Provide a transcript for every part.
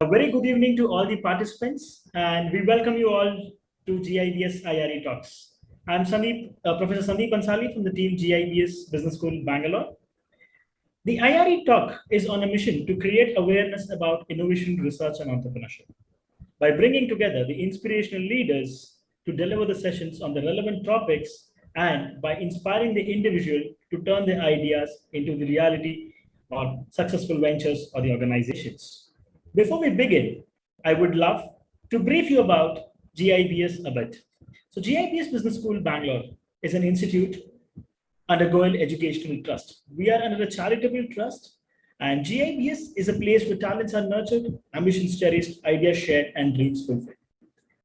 A very good evening to all the participants, and we welcome you all to GIBS IRE Talks. I'm Professor Sandeep Ansali from the team GIBS Business School, Bangalore. The IRE Talk is on a mission to create awareness about innovation, research, and entrepreneurship by bringing together the inspirational leaders to deliver the sessions on the relevant topics and by inspiring the individual to turn their ideas into the reality or successful ventures or the organizations. Before we begin, I would love to brief you about GIBS a bit. So GIBS Business School Bangalore is an institute under Goel Educational Trust. We are under a charitable trust, and GIBS is a place where talents are nurtured, ambitions cherished, ideas shared, and dreams fulfilled.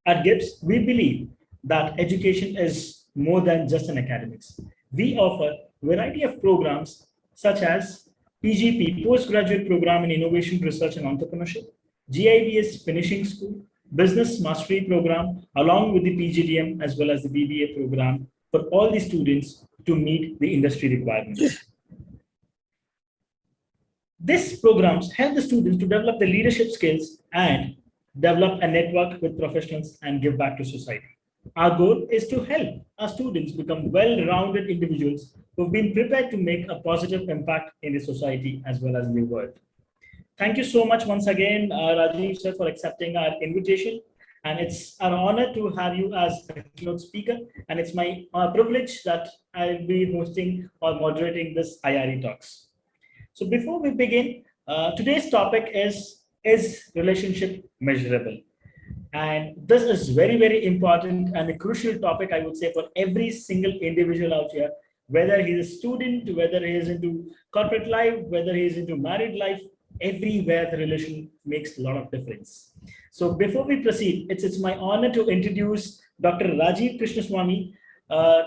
At GIBS, we believe that education is more than just an academics. We offer a variety of programs such as PGP, Postgraduate Program in Innovation, Research and Entrepreneurship, GIBS Finishing School, Business Mastery Program, along with the PGDM as well as the BBA program for all the students to meet the industry requirements. These programs help the students to develop their leadership skills and develop a network with professionals and give back to society. Our goal is to help our students become well-rounded individuals who've been prepared to make a positive impact in the society as well as in the world. Thank you so much once again, Rajeev sir, for accepting our invitation. And it's an honor to have you as a keynote speaker. And it's my privilege that I'll be hosting or moderating this IRE Talks. So before we begin, today's topic is relationship measurable? And this is very, very important and a crucial topic, I would say, for every single individual out here, whether he's a student, whether he is into corporate life, whether he is into married life, everywhere the relation makes a lot of difference. So before we proceed, it's my honor to introduce Dr. Rajeev Krishnaswamy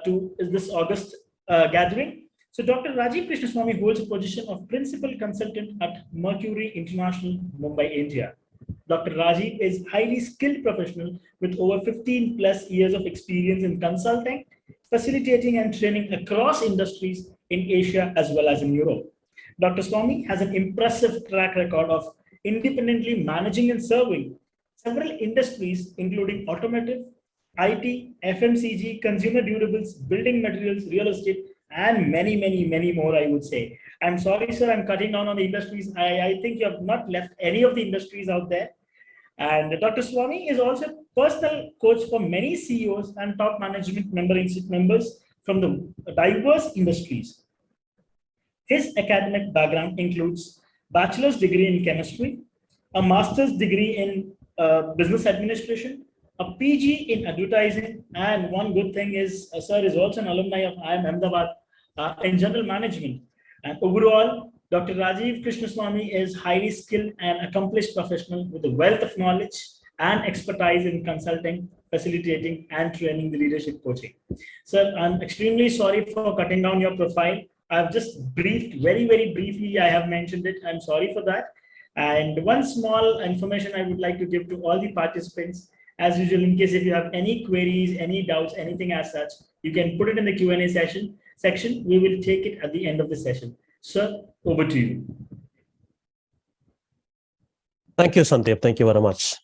to this August gathering. So Dr. Rajeev Krishnaswamy holds a position of Principal Consultant at Mercuri International, Mumbai, India. Dr. Rajeev is a highly skilled professional with over 15 plus years of experience in consulting, facilitating and training across industries in Asia as well as in Europe. Dr. Swamy has an impressive track record of independently managing and serving several industries, including automotive, IT, FMCG, consumer durables, building materials, real estate, and many, many, many more, I would say. I'm sorry, sir, I'm cutting down on the industries. I think you have not left any of the industries out there. And Dr. Swamy is also a personal coach for many CEOs and top management members from the diverse industries. His academic background includes bachelor's degree in chemistry, a master's degree in business administration, a PG in advertising, and one good thing is, sir is also an alumni of IIM Ahmedabad in general management. And overall, Dr. Rajeev Krishnaswamy is highly skilled and accomplished professional with a wealth of knowledge and expertise in consulting, facilitating, and training the leadership coaching. Sir, I'm extremely sorry for cutting down your profile. I've just briefed very, very briefly. I have mentioned it. I'm sorry for that. And one small information I would like to give to all the participants, as usual, in case if you have any queries, any doubts, anything as such, you can put it in the Q&A section. We will take it at the end of the session. Sir, over to you. Thank you, Sandeep. Thank you very much.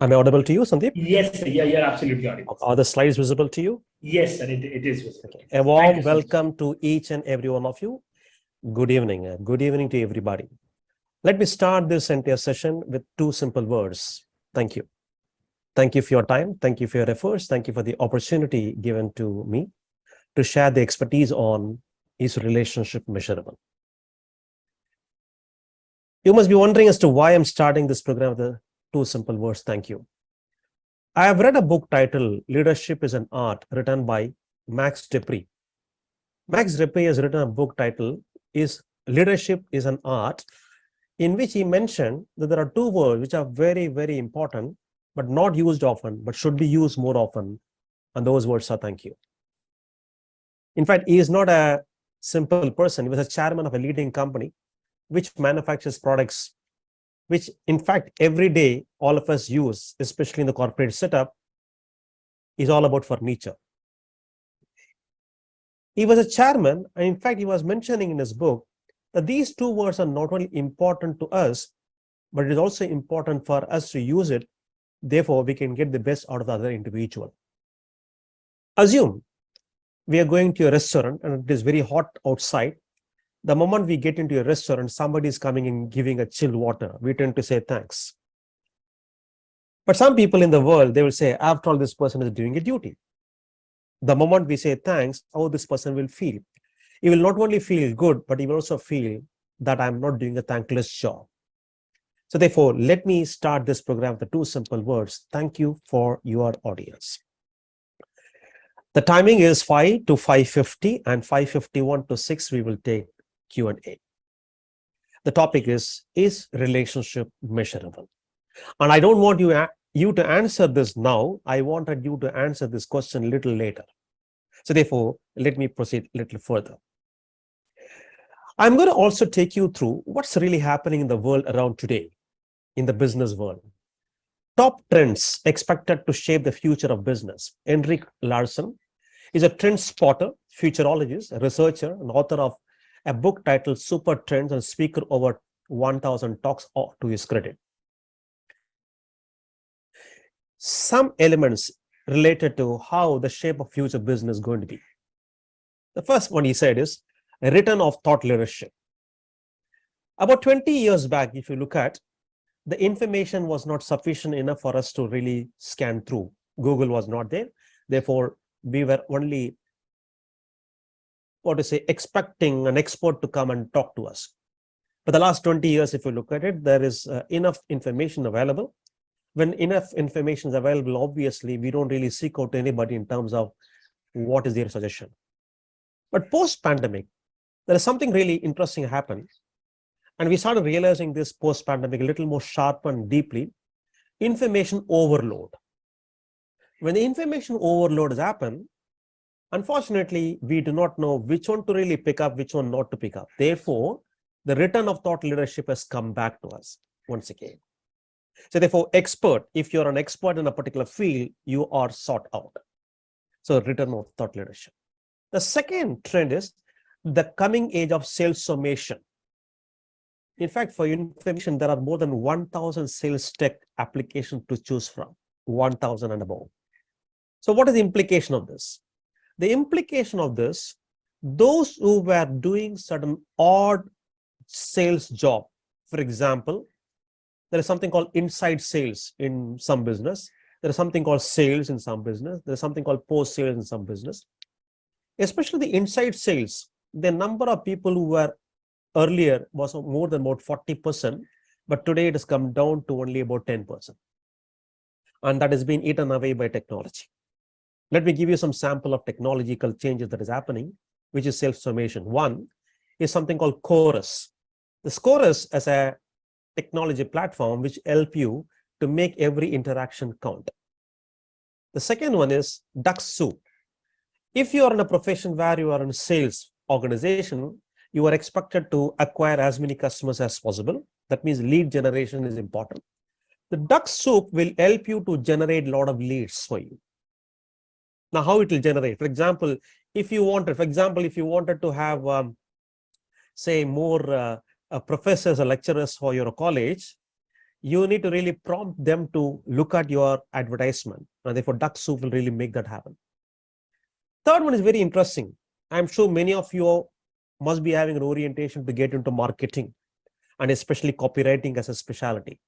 Am I audible to you, Sandeep? Yes, sir. Yeah, you're absolutely audible. Are the slides visible to you? Yes, sir. It is visible. Okay. A warm welcome to each and every one of you. Good evening. Good evening to everybody. Let me start this entire session with two simple words. Thank you. Thank you for your time. Thank you for your efforts. Thank you for the opportunity given to me to share the expertise on is relationship measurable. You must be wondering as to why I'm starting this program with the two simple words. Thank you. I have read a book titled Leadership is an Art, written by Max Dupree. Max Dupree has written a book titled Leadership is an Art, in which he mentioned that there are two words which are very, very important, but not used often, but should be used more often. And those words are thank you. In fact, he is not a simple person. He was a chairman of a leading company which manufactures products which, in fact, every day all of us use, especially in the corporate setup, is all about furniture. He was a chairman, and in fact, he was mentioning in his book that these two words are not only important to us, but it is also important for us to use it. Therefore, we can get the best out of the other individual. Assume we are going to a restaurant and it is very hot outside. The moment we get into a restaurant, somebody is coming and giving a chilled water. We tend to say thanks. But some people in the world, they will say, after all, this person is doing a duty. The moment we say thanks, how this person will feel. He will not only feel good, but he will also feel that I'm not doing a thankless job. So therefore, let me start this program with 2 simple words. Thank you for your audience. The timing is 5 to 5:50 and 5:51 to 6, we will take Q&A. The topic is relationship measurable? And I don't want you to answer this now. I wanted you to answer this question a little later. So therefore, let me proceed a little further. I'm going to also take you through what's really happening in the world around today, in the business world. Top trends expected to shape the future of business. Henrik Larsson is a trend spotter, futurologist, a researcher, and author of a book titled Super Trends, and speaker over 1,000 talks to his credit. Some elements related to how the shape of future business is going to be. The first one he said is a return of thought leadership. About 20 years back, if you look at, the information was not sufficient enough for us to really scan through. Google was not there. Therefore, we were only, expecting an expert to come and talk to us. But the last 20 years, if you look at it, there is enough information available. When enough information is available, obviously, we don't really seek out anybody in terms of what is their suggestion. But post-pandemic, there is something really interesting happened. And we started realizing this post-pandemic a little more sharp and deeply. Information overload. When the information overload has happened, unfortunately, we do not know which one to really pick up, which one not to pick up. Therefore, the return of thought leadership has come back to us once again. So therefore, expert, if you're an expert in a particular field, you are sought out. So return of thought leadership. The second trend is the coming age of sales summation. In fact, for information, there are more than 1,000 sales tech applications to choose from, 1,000 and above. So what is the implication of this? The implication of this, those who were doing certain odd sales job, for example, there is something called inside sales in some business. There is something called sales in some business. There is something called post sales in some business. Especially the inside sales, the number of people who were earlier was more than about 40%, but today it has come down to only about 10%. And that has been eaten away by technology. Let me give you some sample of technological changes that is happening, which is self-summation. One is something called Chorus. This Chorus is a technology platform which help you to make every interaction count. The second one is Duck Soup. If you are in a profession where you are in a sales organization, you are expected to acquire as many customers as possible. That means lead generation is important. The Duck Soup will help you to generate a lot of leads for you. Now, how it will generate? For example, if you wanted to have, say, more professors or lecturers for your college, you need to really prompt them to look at your advertisement. And therefore, Duck Soup will really make that happen. Third one is very interesting. I'm sure many of you must be having an orientation to get into marketing and especially copywriting as a specialty.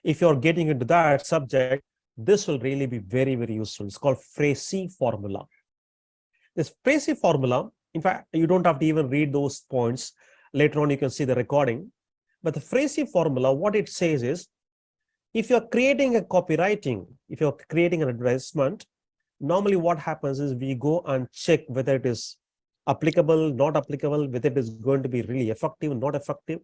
If you're getting into that subject, this will really be very, very useful. It's called Frasey formula. This Frasey formula, in fact, you don't have to even read those points. Later on, you can see the recording. But the Frasey formula, what it says is, if you're creating a copywriting, if you're creating an advertisement, normally what happens is we go and check whether it is applicable, not applicable, whether it is going to be really effective, not effective.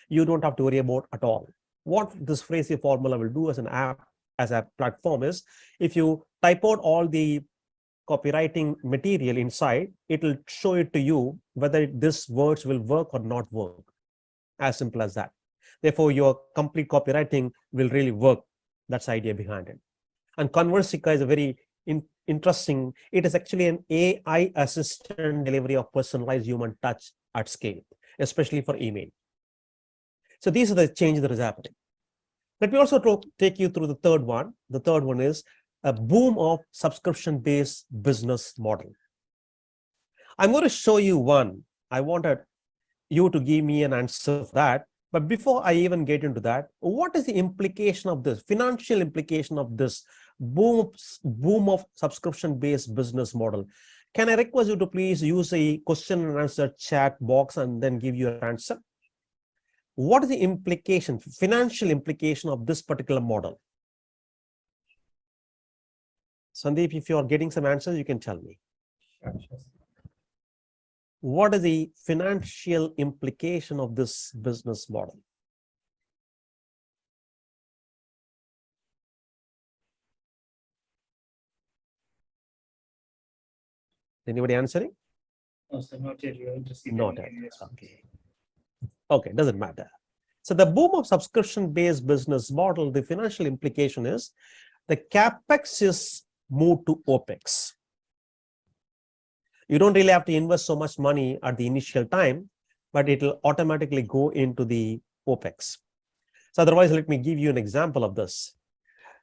You don't have to worry about at all. What this Frasey formula will do as an app, as a platform is, if you type out all the copywriting material inside, it will show it to you whether this words will work or not work. As simple as that. Therefore, your complete copywriting will really work. That's the idea behind it. And Conversica is a very interesting, it is actually an AI assistant delivery of personalized human touch at scale, especially for email. So these are the changes that is happening. Let me also take you through the third one. The third one is a boom of subscription-based business model. I'm going to show you one. I wanted you to give me an answer for that. But before I even get into that, what is the implication of this, financial implication of this boom of subscription-based business model? Can I request you to please use a question and answer chat box and then give your answer? What is the implication, financial implication of this particular model? Sandeep, if you are getting some answers, you can tell me. Sure. What is the financial implication of this business model? Anybody answering? No, sir, not yet. We haven't received Not any yet. response. Okay, doesn't matter. So the boom of subscription-based business model, the financial implication is the CapEx is moved to OpEx. You don't really have to invest so much money at the initial time, but it will automatically go into the OpEx. So otherwise, let me give you an example of this.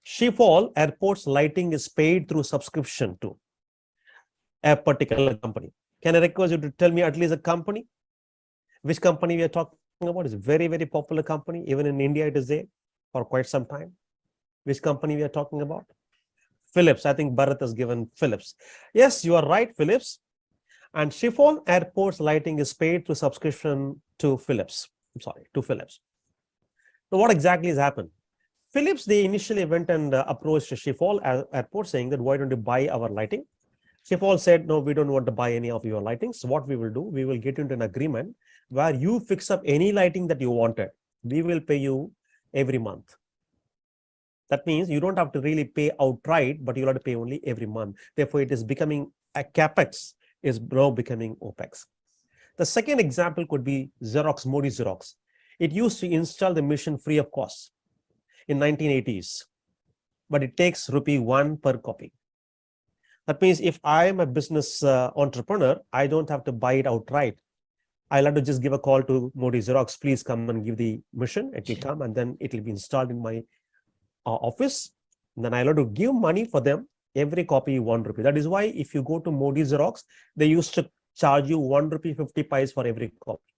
Schiphol Airport's lighting is paid through subscription to a particular company. Can I request you to tell me at least a company? Which company we are talking about? Is a very, very popular company. Even in India, it is there for quite some time. Which company we are talking about? Philips. I think Bharat has given Philips. Yes, you are right, Philips. And Schiphol Airport's lighting is paid through subscription to Philips. I'm sorry, to Philips. So what exactly has happened? Philips, they initially went and approached Schiphol Airport saying that, why don't you buy our lighting? Schiphol said, no, we don't want to buy any of your lighting. So what we will do, we will get into an agreement where you fix up any lighting that you wanted. We will pay you every month. That means you don't have to really pay outright, but you'll have to pay only every month. Therefore, it is becoming a CapEx is now becoming OpEx. The second example could be Xerox, Modi Xerox. It used to install the machine free of cost in 1980s, but it takes ₹1 per copy. That means if I am a business entrepreneur, I don't have to buy it outright. I'll have to just give a call to Modi Xerox, please come and give the machine. It will come and then it will be installed in my office. And then I'll have to give money for them. Every copy ₹1. That is why if you go to Modi Xerox, they used to charge you ₹1.50 for every copy.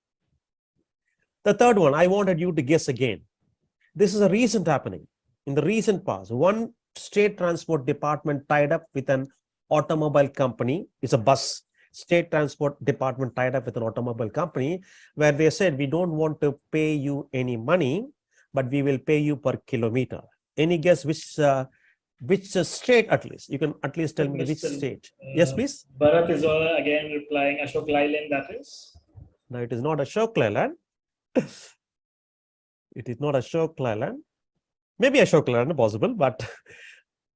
The third one, I wanted you to guess again. This is a recent happening. In the recent past, one state transport department tied up with an automobile company. It's a bus. State transport department tied up with an automobile company where they said, we don't want to pay you any money, but we will pay you per kilometer. Any guess which state at least? You can at least tell me which state. Yes, please. Bharat is again replying Ashok Leyland, that is. No, it is not Ashok Leyland. It is not Ashok Leyland. Maybe Ashok Leyland possible, but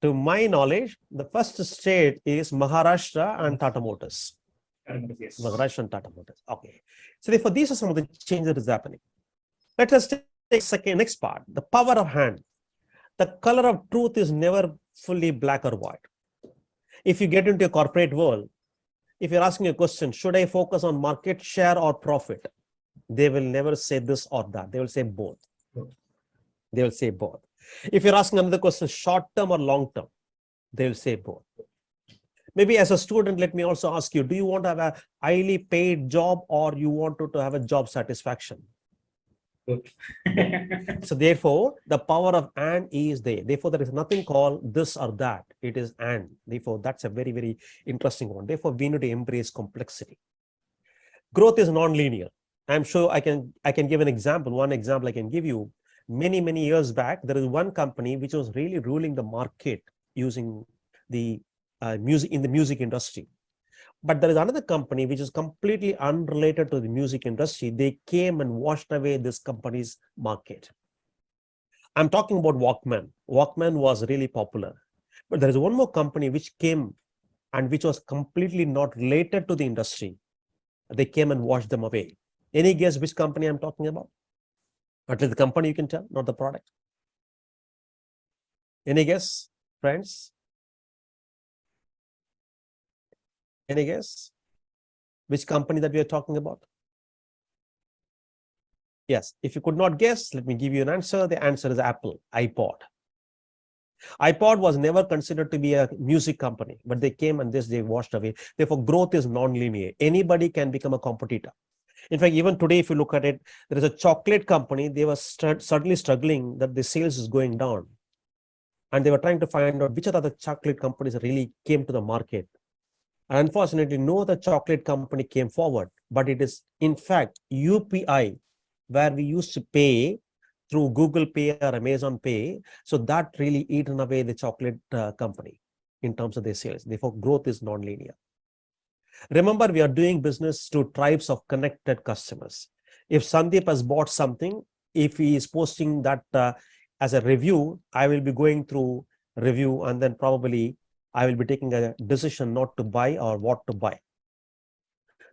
to my knowledge, the first state is Maharashtra and Tata Motors. Yes. Maharashtra and Tata Motors. Okay. So therefore, these are some of the changes that is happening. Let us take next part, the power of hand. The color of truth is never fully black or white. If you get into a corporate world, if you're asking a question, should I focus on market share or profit? They will never say this or that. They will say both. They will say both. If you're asking another question, short term or long term, they will say both. Maybe as a student, let me also ask you, do you want to have a highly paid job or you want to have a job satisfaction? So therefore, the power of and is there. Therefore, there is nothing called this or that. It is and. Therefore, that's a very, very interesting one. Therefore, we need to embrace complexity. Growth is non-linear. I'm sure I can give an example. One example I can give you. Many years back, there is one company which was really ruling the market using the music in the music industry. But there is another company which is completely unrelated to the music industry. They came and washed away this company's market. I'm talking about Walkman. Walkman was really popular. But there is one more company which came and which was completely not related to the industry. They came and washed them away. Any guess which company I'm talking about? At least the company you can tell, not the product. Any guess, friends? Any guess? Which company that we are talking about? Yes, if you could not guess, let me give you an answer. The answer is Apple, iPod. iPod was never considered to be a music company, but they came and they washed away. Therefore, growth is non-linear. Anybody can become a competitor. In fact, even today, if you look at it, there is a chocolate company. They were suddenly struggling that the sales is going down. And they were trying to find out which other chocolate companies really came to the market. And unfortunately, no other chocolate company came forward. But it is, in fact, UPI, where we used to pay through Google Pay or Amazon Pay. So that really eaten away the chocolate company in terms of their sales. Therefore, growth is non-linear. Remember, we are doing business to tribes of connected customers. If Sandeep has bought something, if he is posting that as a review, I will be going through review and then probably I will be taking a decision not to buy or what to buy.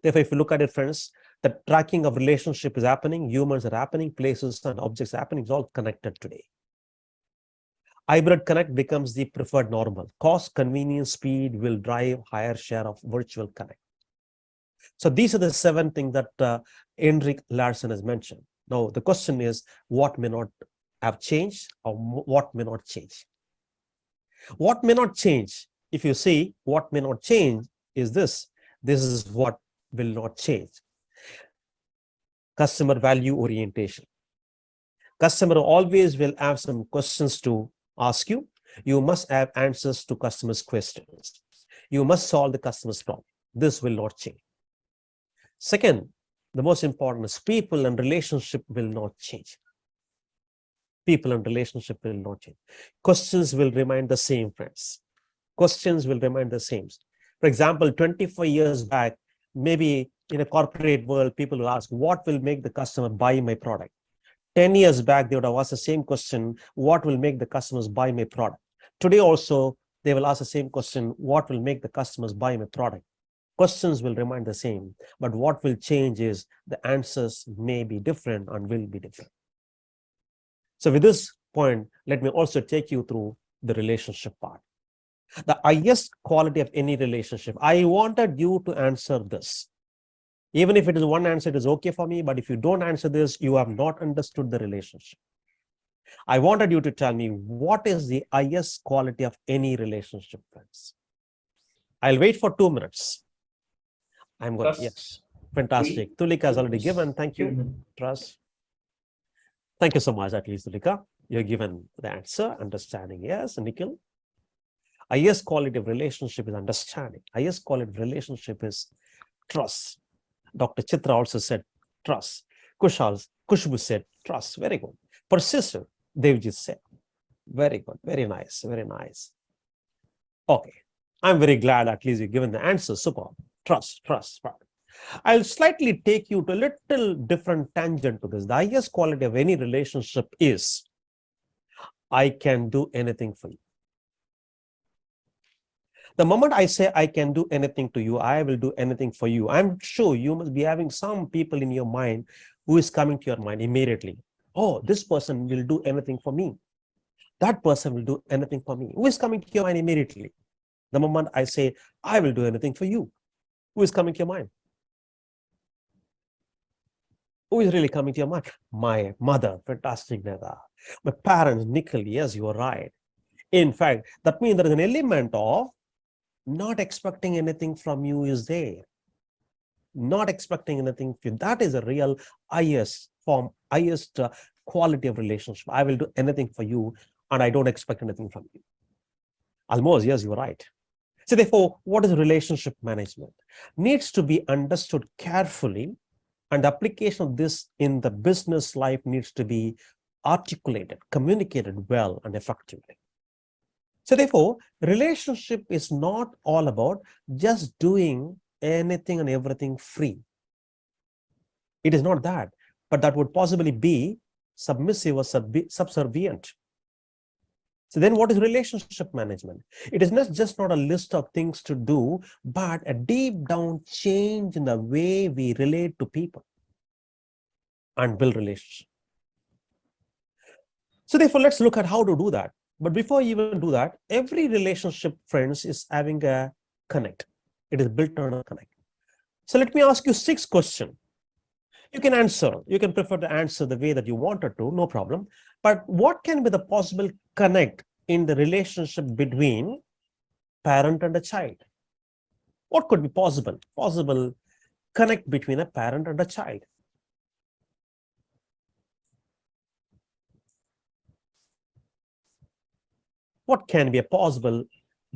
Therefore, if you look at it, friends, the tracking of relationship is happening, humans are happening, places and objects are happening, it's all connected today. Hybrid connect becomes the preferred normal. Cost, convenience, speed will drive higher share of virtual connect. So these are the 7 things that Henrik Larsen has mentioned. Now, the question is, what may not have changed or what may not change? What may not change? If you see what may not change is this. This is what will not change. Customer value orientation. Customer always will have some questions to ask you. You must have answers to customers' questions. You must solve the customer's problem. This will not change. Second, the most important is people and relationship will not change. People and relationship will not change. Questions will remain the same, friends. Questions will remain the same. For example, 25 years back, maybe in a corporate world, people will ask, what will make the customer buy my product? 10 years back, they would have asked the same question, what will make the customers buy my product? Today also, they will ask the same question, what will make the customers buy my product? Questions will remain the same, but what will change is the answers may be different and will be different. So with this point, let me also take you through the relationship part. The highest quality of any relationship. I wanted you to answer this. Even if it is one answer, it is okay for me, but if you don't answer this, you have not understood the relationship. I wanted you to tell me what is the highest quality of any relationship, friends. I'll wait for 2 minutes. I'm going, yes, fantastic. Tulika has already given, thank you. Trust. Thank you so much, at least, Tulika. You're given the answer, understanding, yes. Nikhil. Highest quality of relationship is understanding. Highest quality of relationship is trust. Dr. Chitra also said trust. Kushbu said trust. Very good. Persistent, Devjit said. Very good. Very nice. Very nice. Okay. I'm very glad at least you've given the answer. Super. Trust. I'll slightly take you to a little different tangent to this. The highest quality of any relationship is I can do anything for you. The moment I say I can do anything to you, I will do anything for you. I'm sure you must be having some people in your mind who is coming to your mind immediately. Oh, this person will do anything for me. That person will do anything for me. Who is coming to your mind immediately? The moment I say I will do anything for you, who is coming to your mind? Who is really coming to your mind? My mother, fantastic, Neda. My parents, Nikhil, yes, you are right. In fact, that means there is an element of not expecting anything from you is there. Not expecting anything from you. That is a real highest form, highest quality of relationship. I will do anything for you and I don't expect anything from you. Almost, yes, you are right. So therefore, what is relationship management? Needs to be understood carefully, and the application of this in the business life needs to be articulated, communicated well and effectively. So therefore, relationship is not all about just doing anything and everything free. It is not that, but that would possibly be submissive or subservient. So then what is relationship management? It is not just not a list of things to do, but a deep down change in the way we relate to people and build relationships. So therefore, let's look at how to do that. But before you even do that, every relationship, friends, is having a connect. It is built on a connect. So let me ask you 6 questions. You can answer, you can prefer to answer the way that you wanted to, no problem. But what can be the possible connect in the relationship between parent and a child? What could be possible? Possible connect between a parent and a child. What can be a possible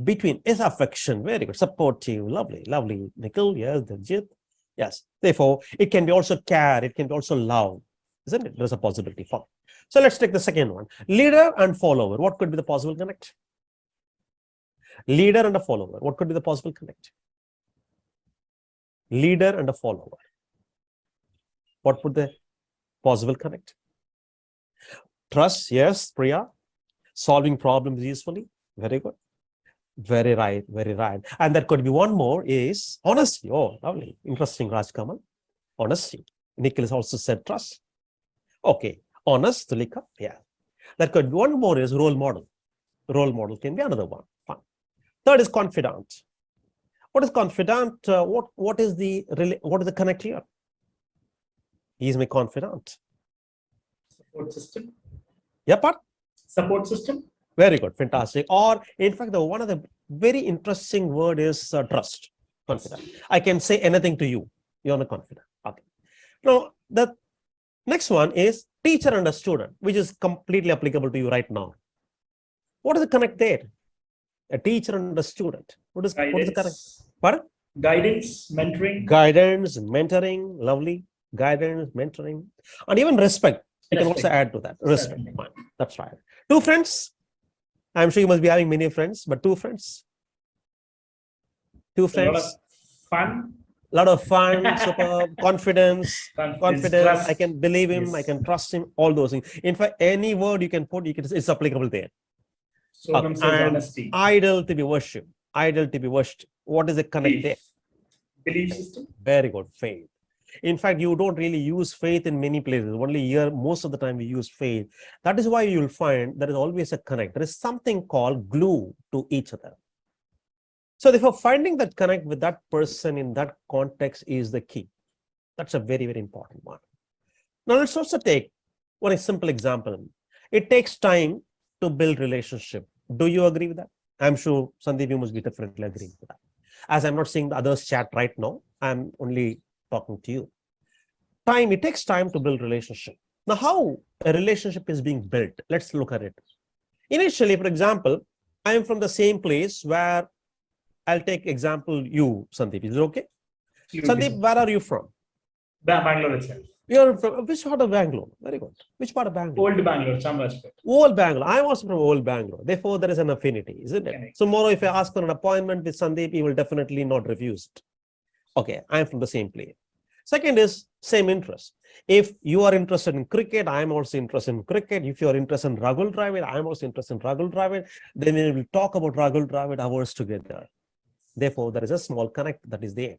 between is affection, very good, supportive, lovely, lovely, Nikhil, yes, Danjit, yes. Therefore, it can be also care, it can be also love, isn't it? There's a possibility for. So let's take the second one, leader and follower. What could be the possible connect? Leader and a follower. What could be the possible connect? Leader and a follower. What would the possible connect? Trust, yes, Priya. Solving problems usefully, very good. Very right, very right. And that could be one more is honesty. Oh, lovely. Interesting, Raj Kamal. Honesty. Nikhil has also said trust. Okay, honest, Tulika. Yeah. That could be one more is role model. Role model can be another one. Fine. Third is confidant. What is confidant? What is the connect here? He is my confidant. Support system. Yeah, part? Support system. Very good, fantastic. Or in fact, one of the very interesting word is trust, confident. I can say anything to you. You're not confident. Okay. Now, the next one is teacher and a student, which is completely applicable to you right now. What is the connect there? A teacher and a student. What is the connect? Pardon? Guidance, mentoring. Guidance, mentoring, lovely. Guidance, mentoring, and even respect. You can also add to that. Respect. Fine. That's right. Two friends. I'm sure you must be having many friends, but two friends. Two friends. Fun. A lot of fun, super confidence. Trust. I can believe him. Yes. I can trust him. All those things. In fact, any word you can put, it's applicable there. So and honesty. Idol to be worshipped. Idol to be worshipped. What is the connect there? Belief system. Very good. Faith. In fact, you don't really use faith in many places. Only here, most of the time we use faith. That is why you'll find there is always a connect. There is something called glue to each other. So therefore, finding that connect with that person in that context is the key. That's a very, very important one. Now let's also take one simple example. It takes time to build relationship. Do you agree with that? I'm sure Sandeep, you must be definitely agreeing with that. As I'm not seeing the others chat right now, I'm only talking to you. It takes time to build relationship. Now, how a relationship is being built? Let's look at it. Initially, for example, I am from the same place where I'll take example you, Sandeep. Is it okay? Sandeep, where are you from? Bangalore itself. You're from which part of Bangalore? Very good. Which part of Bangalore? Old Bangalore, some respect. Old Bangalore. I'm also from Old Bangalore. Therefore, there is an affinity, isn't it? Okay. Tomorrow, if I ask for an appointment with Sandeep, he will definitely not refuse it. Okay, I'm from the same place. Second is same interest. If you are interested in cricket, I'm also interested in cricket. If you are interested in Rahul Dravid, I'm also interested in Rahul Dravid. Then we will talk about Rahul Dravid hours together. Therefore, there is a small connect that is there.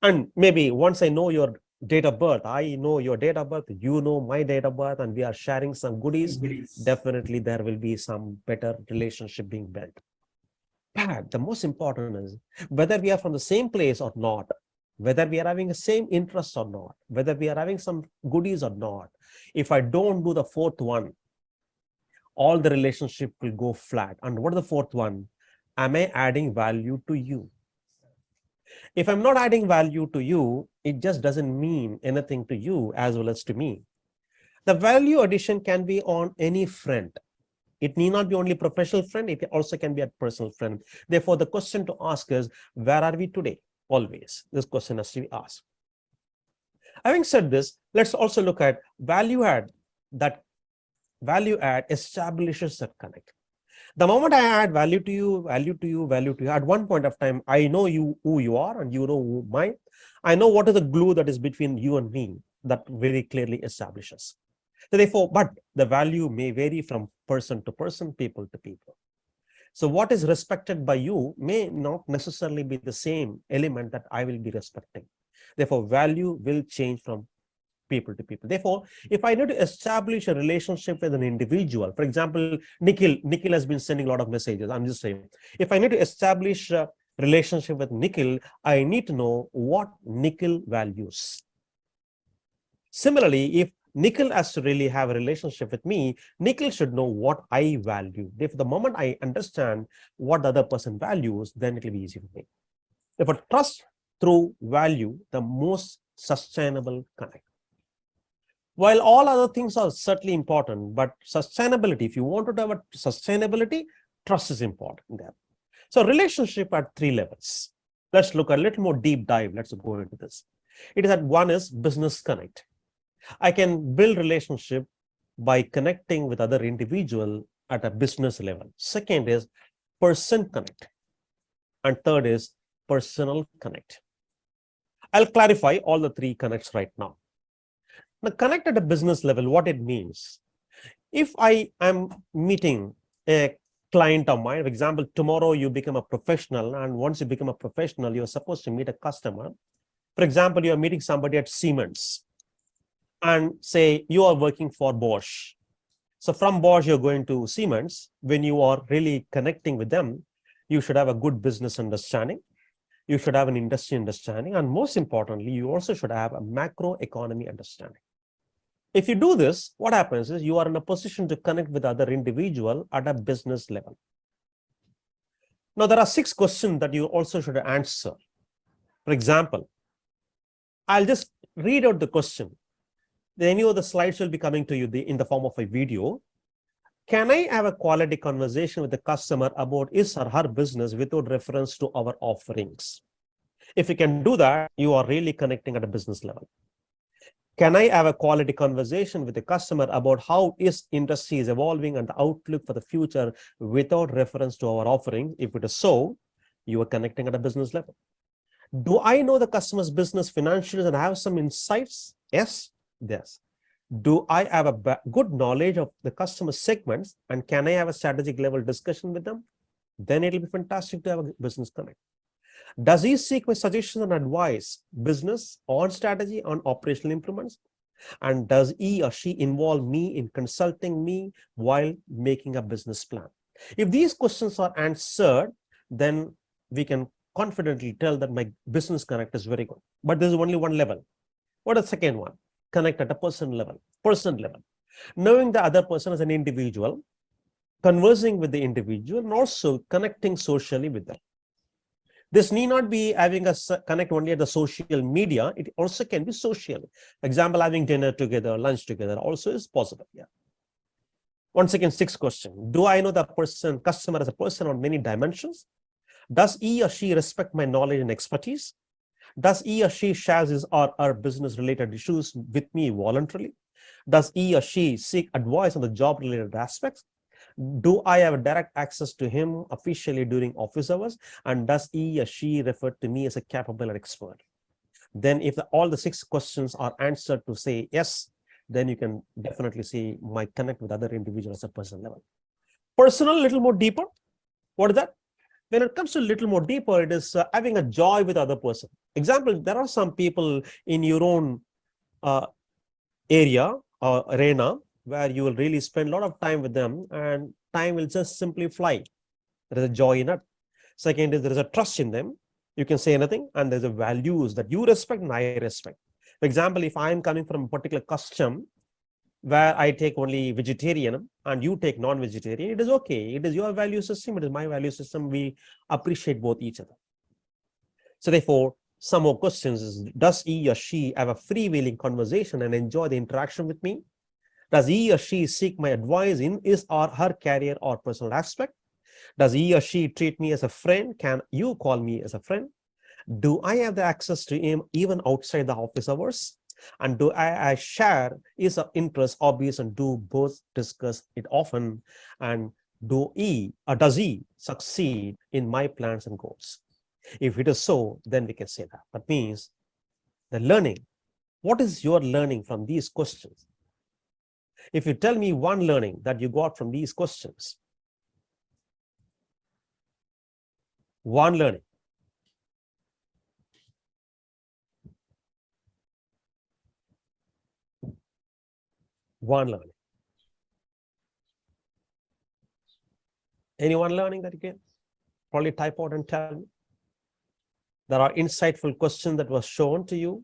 And maybe once I know your date of birth, I know your date of birth, you know my date of birth, and we are sharing some goodies. Definitely there will be some better relationship being built. But the most important is whether we are from the same place or not, whether we are having the same interests or not, whether we are having some goodies or not. If I don't do the fourth one, all the relationship will go flat. And what is the fourth one? Am I adding value to you? If I'm not adding value to you, it just doesn't mean anything to you as well as to me. The value addition can be on any friend. It need not be only professional friend, it also can be a personal friend. Therefore, the question to ask is, where are we today? Always, this question has to be asked. Having said this, let's also look at value add. That value add establishes that connect. The moment I add value to you, at one point of time, I know you who you are and you know who mine. I know what is the glue that is between you and me that very clearly establishes. So therefore, but the value may vary from person to person, people to people. So what is respected by you may not necessarily be the same element that I will be respecting. Therefore, value will change from people to people. Therefore, if I need to establish a relationship with an individual, for example, Nikhil has been sending a lot of messages. I'm just saying, if I need to establish a relationship with Nikhil, I need to know what Nikhil values. Similarly, if Nikhil has to really have a relationship with me, Nikhil should know what I value. If the moment I understand what the other person values, then it will be easy for me. Therefore, trust through value, the most sustainable connect. While all other things are certainly important, but sustainability, if you want to have a sustainability, trust is important there. So relationship at 3 levels. Let's look a little more deep dive. Let's go into this. It is that one is business connect. I can build relationship by connecting with other individual at a business level. Second is person connect. And third is personal connect. I'll clarify all the 3 connects right now. Now, connect at a business level, what it means. If I am meeting a client of mine, for example, tomorrow you become a professional, and once you become a professional, you're supposed to meet a customer. For example, you're meeting somebody at Siemens, and say you are working for Bosch. So from Bosch, you're going to Siemens. When you are really connecting with them, you should have a good business understanding. You should have an industry understanding. And most importantly, you also should have a macro economy understanding. If you do this, what happens is you are in a position to connect with other individual at a business level. Now, there are 6 questions that you also should answer. For example, I'll just read out the question. Any of the slides will be coming to you in the form of a video. Can I have a quality conversation with the customer about his or her business without reference to our offerings? If you can do that, you are really connecting at a business level. Can I have a quality conversation with the customer about how his industry is evolving and the outlook for the future without reference to our offering? If it is so, you are connecting at a business level. Do I know the customer's business financials and have some insights? Yes. Yes. Do I have a good knowledge of the customer segments, and can I have a strategic level discussion with them? Then it'll be fantastic to have a business connect. Does he seek my suggestions and advice, business on strategy, on operational improvements? And does he or she involve me in consulting me while making a business plan? If these questions are answered, then we can confidently tell that my business connect is very good. But there's only one level. What is the second one? Connect at a person level. Knowing the other person as an individual, conversing with the individual, and also connecting socially with them. This need not be having a connect only at the social media. It also can be social. For example, having dinner together, lunch together also is possible. Yeah. Once again, 6th question. Do I know the customer as a person on many dimensions? Does he or she respect my knowledge and expertise? Does he or she share his or her business related issues with me voluntarily? Does he or she seek advice on the job related aspects? Do I have direct access to him officially during office hours? And does he or she refer to me as a capable and expert? Then if all the 6 questions are answered to say yes, then you can definitely see my connect with other individuals at a personal level. Personal, a little more deeper. What is that? When it comes to a little more deeper, it is having a joy with other person. Example, there are some people in your own area or arena where you will really spend a lot of time with them, and time will just simply fly. There is a joy in it. Second is there is a trust in them. You can say anything, and there's a values that you respect and I respect. For example, if I am coming from a particular custom where I take only vegetarian and you take non-vegetarian, it is okay. It is your value system, it is my value system. We appreciate both each other. So therefore, some more questions is, does he or she have a freewheeling conversation and enjoy the interaction with me? Does he or she seek my advice in his or her career or personal aspect? Does he or she treat me as a friend? Can you call me as a friend? Do I have the access to him even outside the office hours? And do I share his interests, hobbies, and do both discuss it often? And does he succeed in my plans and goals? If it is so, then we can say that. That means the learning. What is your learning from these questions? If you tell me one learning that you got from these questions, one learning. One learning. Anyone learning that you can? Probably type out and tell me. There are insightful questions that was shown to you.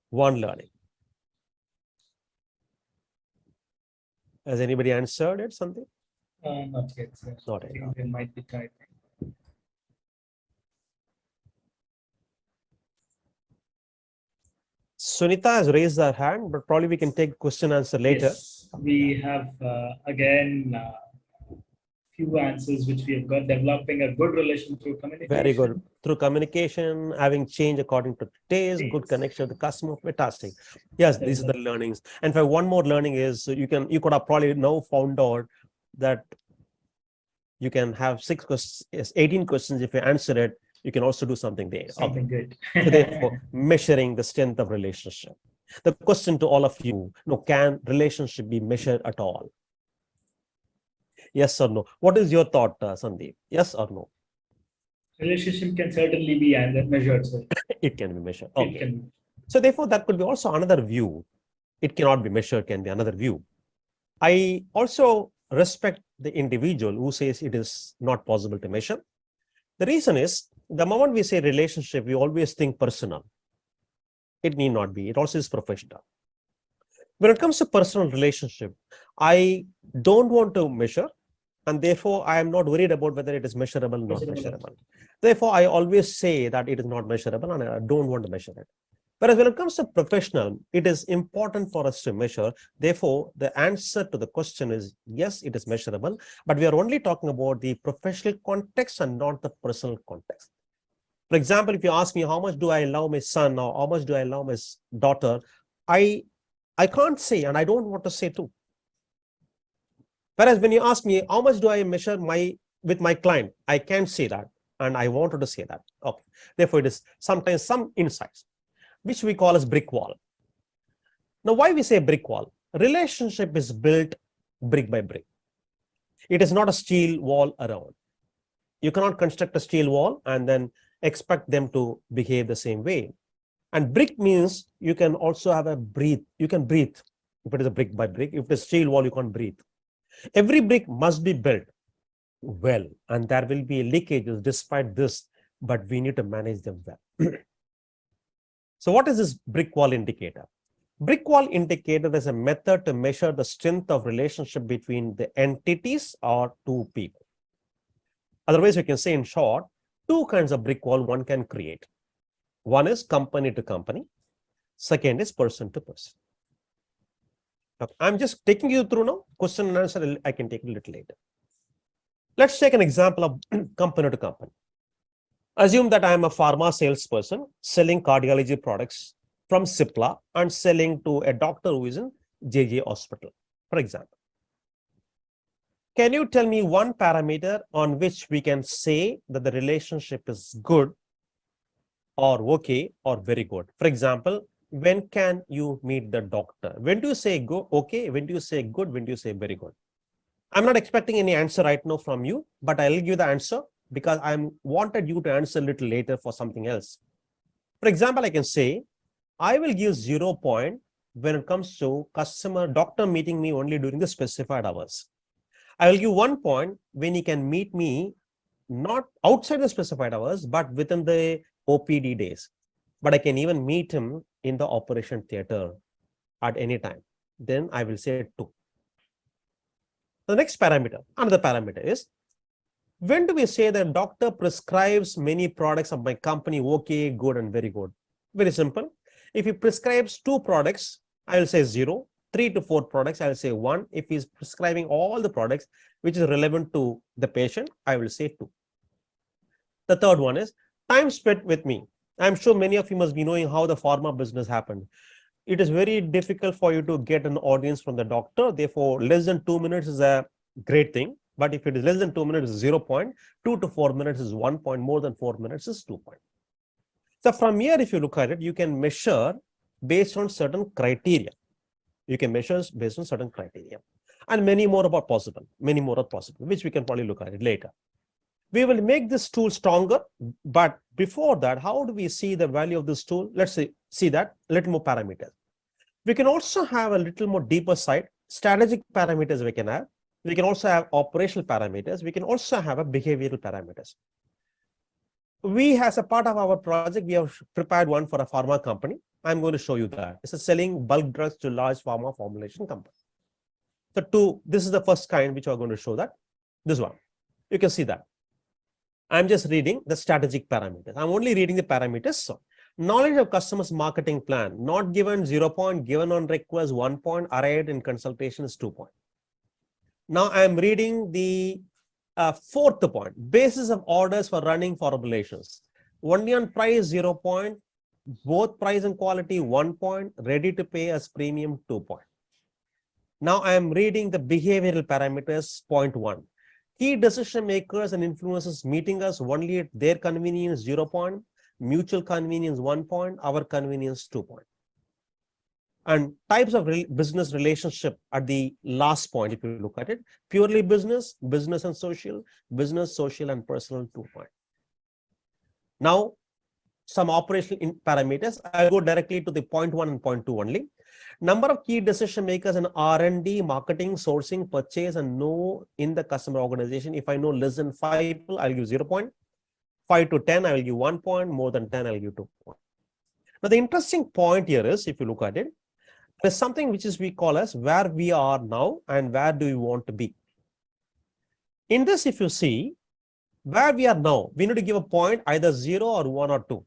One learning. Has anybody answered it, something? Not yet, sir. Not I yet. think they might be typing. Sunita has raised her hand, but probably we can take question answer later. Yes, we have again few answers which we have got. Developing a good relation through communication. Very good. Through communication, having change according to taste, good connection with the customer, fantastic. Yes, these are the learnings. And for one more learning is you could have probably now found out that you can have 18 questions. If you answer it, you can also do something there. Something good. So therefore, measuring the strength of relationship. The question to all of you, can relationship be measured at all? Yes or no? What is your thought, Sandeep? Yes or no? Relationship can certainly be measured, sir. It can be measured. Okay. It can. So therefore, that could be also another view. It cannot be measured, can be another view. I also respect the individual who says it is not possible to measure. The reason is, the moment we say relationship, we always think personal. It need not be. It also is professional. When it comes to personal relationship, I don't want to measure, and therefore I am not worried about whether it is measurable or not measurable. Therefore, I always say that it is not measurable and I don't want to measure it. Whereas when it comes to professional, it is important for us to measure. Therefore, the answer to the question is yes, it is measurable, but we are only talking about the professional context and not the personal context. For example, if you ask me how much do I love my son or how much do I love my daughter, I can't say, and I don't want to say too. Whereas when you ask me how much do I measure with my client, I can say that, and I wanted to say that. Okay. Therefore, it is sometimes some insights, which we call as brick wall. Now, why we say brick wall? Relationship is built brick by brick. It is not a steel wall around. You cannot construct a steel wall and then expect them to behave the same way. And brick means you can also have a breathe. You can breathe if it is a brick by brick. If it is steel wall, you can't breathe. Every brick must be built well, and there will be leakages despite this, but we need to manage them well. So what is this brick wall indicator? Brick wall indicator is a method to measure the strength of relationship between the entities or two people. Otherwise, we can say in short, two kinds of brick wall one can create. One is company to company. Second is person to person. Okay, I'm just taking you through now. Question and answer, I can take a little later. Let's take an example of company to company. Assume that I am a pharma salesperson selling cardiology products from Cipla and selling to a doctor who is in JJ Hospital, for example. Can you tell me one parameter on which we can say that the relationship is good or okay or very good? For example, when can you meet the doctor? When do you say go okay? When do you say good? When do you say very good? I'm not expecting any answer right now from you, but I'll give you the answer because I wanted you to answer a little later for something else. For example, I can say, I will give 0 point when it comes to doctor meeting me only during the specified hours. I will give 1 point when he can meet me not outside the specified hours, but within the OPD days. But I can even meet him in the operation theater at any time. Then I will say 2. The next parameter, another parameter is, when do we say that doctor prescribes many products of my company, okay, good, and very good? Very simple. If he prescribes 2 products, I will say 0. 3 to 4 products, I will say 1. If he's prescribing all the products which is relevant to the patient, I will say 2. The third one is time spent with me. I'm sure many of you must be knowing how the pharma business happened. It is very difficult for you to get an audience from the doctor. Therefore, less than 2 minutes is a great thing. But if it is less than 2 minutes, is 0 point. 2 to 4 minutes is 1 point. More than 4 minutes is 2 point. So from here, if you look at it, you can measure based on certain criteria. You can measure based on certain criteria. And many more are possible, which we can probably look at it later. We will make this tool stronger, but before that, how do we see the value of this tool? Let's see that a little more parameters. We can also have a little more deeper side, strategic parameters we can have. We can also have operational parameters. We can also have a behavioral parameters. We, as a part of our project, we have prepared one for a pharma company. I'm going to show you that. It's a selling bulk drugs to large pharma formulation company. So this is the first kind which I'm going to show that. This one. You can see that. I'm just reading the strategic parameters. I'm only reading the parameters. So knowledge of customer's marketing plan, not given 0 point, given on request 1 point, arrived in consultation is 2 point. Now I'm reading the fourth point, basis of orders for running formulations. Only on price 0 point, both price and quality 1 point, ready to pay as premium 2 point. Now I am reading the behavioral parameters, point 1. Key decision makers and influencers meeting us only at their convenience 0 point, mutual convenience 1 point, our convenience 2 point. And types of business relationship at the last point, if you look at it, purely business, business and social, business, social and personal 2 point. Now, some operational parameters. I'll go directly to the point 1 and point 2 only. Number of key decision makers in R&D, marketing, sourcing, purchase, and know in the customer organization. If I know less than 5 people, I'll give 0 point. 5 to 10, I will give 1 point. More than 10, I'll give 2 point. Now, the interesting point here is, if you look at it, there's something which is we call as where we are now and where do we want to be. In this, if you see, where we are now, we need to give a point either 0 or 1 or 2.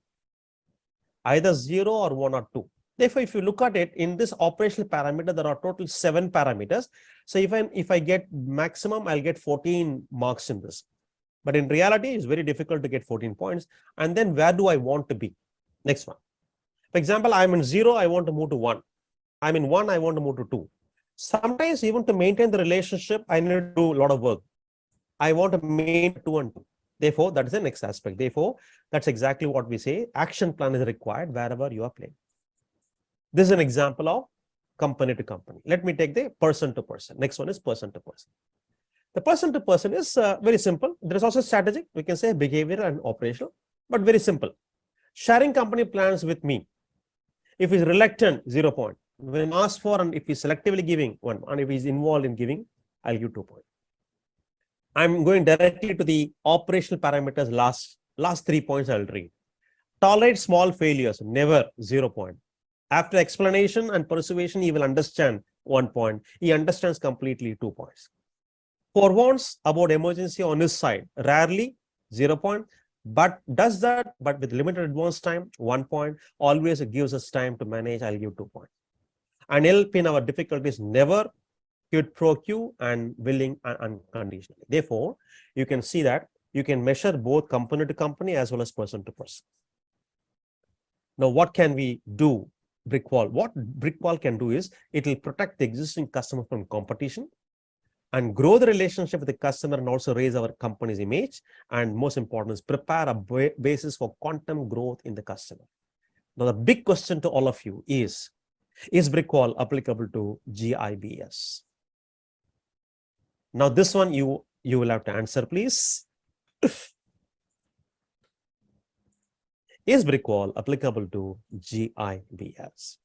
Either 0 or 1 or 2. Therefore, if you look at it in this operational parameter, there are total 7 parameters. So if I get maximum, I'll get 14 marks in this. But in reality, it's very difficult to get 14 points. And then where do I want to be? Next one. For example, I'm in 0, I want to move to 1. I'm in 1, I want to move to 2. Sometimes even to maintain the relationship, I need to do a lot of work. I want to maintain 2 and 2. Therefore, that is the next aspect. Therefore, that's exactly what we say. Action plan is required wherever you are playing. This is an example of company to company. Let me take the person to person. Next one is person to person. The person to person is very simple. There is also strategic. We can say behavioral and operational, but very simple. Sharing company plans with me. If he's reluctant, 0 point. When asked for and if he's selectively giving 1, and if he's involved in giving, I'll give 2 points. I'm going directly to the operational parameters. Last 3 points I'll read. Tolerate small failures, never 0 point. After explanation and persuasion, he will understand 1 point. He understands completely 2 points. Forewarns about emergency on his side, rarely 0 point, but does that, but with limited advance time, 1 point. Always gives us time to manage, I'll give 2 points. And help in our difficulties, never, quid pro quo and willing and unconditionally. Therefore, you can see that you can measure both company to company as well as person to person. Now, what can we do? Brick wall. What brick wall can do is it will protect the existing customer from competition and grow the relationship with the customer and also raise our company's image. And most important is prepare a basis for quantum growth in the customer. Now, the big question to all of you is brick wall applicable to GIBS? Now, this one you will have to answer, please. Is brick wall applicable to GIBS?